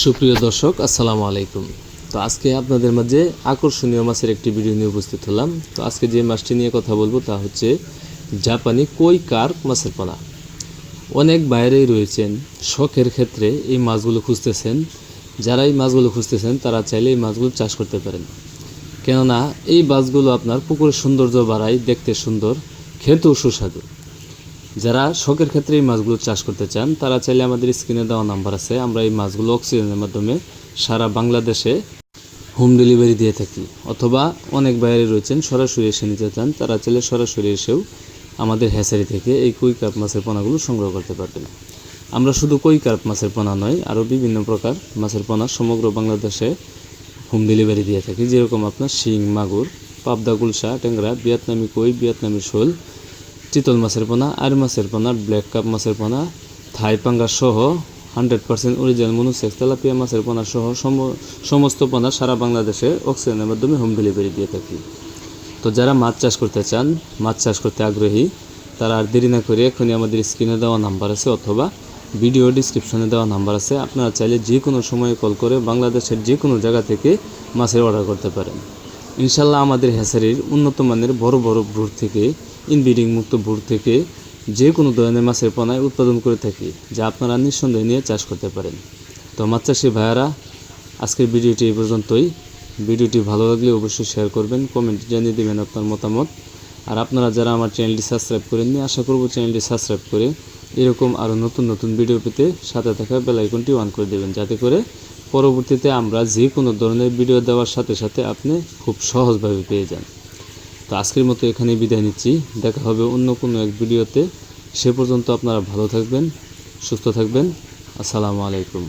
সুপ্রিয় দর্শক আসসালামু আলাইকুম। তো আজকে আপনাদের মাঝে আকর্ষণীয় মাছের একটি ভিডিও নিয়ে উপস্থিত হলাম। তো আজকে যে মাছটি নিয়ে কথা বলবো তা হচ্ছে জাপানি কই কার্প মাছের পোনা। অনেক বাইরেই রয়েছেন শখের ক্ষেত্রে এই মাছগুলো খুঁজতেছেন। যারা এই মাছগুলো খুঁজতেছেন তারা চাইলে এই মাছগুলো চাষ করতে পারেন, কেননা এই মাছগুলো আপনার পুকুরের সৌন্দর্য বাড়ায়, দেখতে সুন্দর, খেতেও সুস্বাদু। যারা শখের ক্ষেত্রে এই মাছগুলো চাষ করতে চান তারা চাইলে আমাদের স্ক্রিনে দেওয়া নাম্বার আছে, আমরা এই মাছগুলো অক্সিজেনের মাধ্যমে সারা বাংলাদেশে হোম ডেলিভারি দিয়ে থাকি। অথবা অনেক বাইরে রয়েছেন সরাসরি এসে নিতে চান, তারা চাইলে সরাসরি এসেও আমাদের হ্যাচারি থেকে এই কই কার্প মাছের পোনাগুলো সংগ্রহ করতে পারবেন। আমরা শুধু কই কার্প মাছের পোনা নয়, আরও বিভিন্ন প্রকার মাছের পোনা সমগ্র বাংলাদেশে হোম ডেলিভারি দিয়ে থাকি। যেরকম আপনার শিং, মাগুর, পাবদা, গুলশা, ট্যাংরা, ভিয়েতনামি কই, ভিয়েতনামি শোল, চিতল মাছের পোনা, আর মাছের পোনা, ব্ল্যাক কাপ মাছের পোনা, থাই পাঙ্গা সহ 100% অরিজিনাল মনুসেক্স তেলাপিয়া মাছের পোনা সহ সমস্ত পোনা সারা বাংলাদেশে অক্সিজেনের মাধ্যমে হোম ডেলিভারি দিয়ে থাকি। তো যারা মাছ চাষ করতে চান, মাছ চাষ করতে আগ্রহী, তারা আর দেরি না করে এখনই আমাদের স্ক্রিনে দেওয়া নাম্বার আছে অথবা ভিডিও ডিসক্রিপশনে দেওয়া নাম্বার আছে, আপনারা চাইলে যে কোনো সময়ে কল করে বাংলাদেশের যে কোনো জায়গা থেকে মাছের অর্ডার করতে পারেন। ইনশাল্লাহ আমাদের হ্যাচারির উন্নত মানের বড় বড় ব্রুড থেকে, ইনব্রিডিং মুক্ত ব্রুড থেকে যে কোনো ধরনের মাছের পোনায় উৎপাদন করে থাকি, যা আপনারা নিঃসন্দেহে নিয়ে চাষ করতে পারেন। তো মাছ চাষি ভাইয়ারা, আজকের ভিডিওটি এই পর্যন্তই। ভিডিওটি ভালো লাগলে অবশ্যই শেয়ার করবেন, কমেন্টে জানিয়ে দেবেন আপনার মতামত। আর আপনারা যারা আমার চ্যানেলটি সাবস্ক্রাইব করেননি, আশা করব চ্যানেলটি সাবস্ক্রাইব করে এরকম আরও নতুন নতুন ভিডিও পেতে সাথে থাকা বেল আইকনটি অন করে দেবেন, যাতে করে পরবর্তীতে আমরা যে কোনো ধরনের ভিডিও দেওয়ার সাথে সাথে আপনি খুব সহজভাবে পেয়ে যান। তো আজকের মতো এখানেই বিদায় নিচ্ছি, দেখা হবে অন্য কোনো এক ভিডিওতে। সে পর্যন্ত আপনারা ভালো থাকবেন, সুস্থ থাকবেন। আসসালামু আলাইকুম।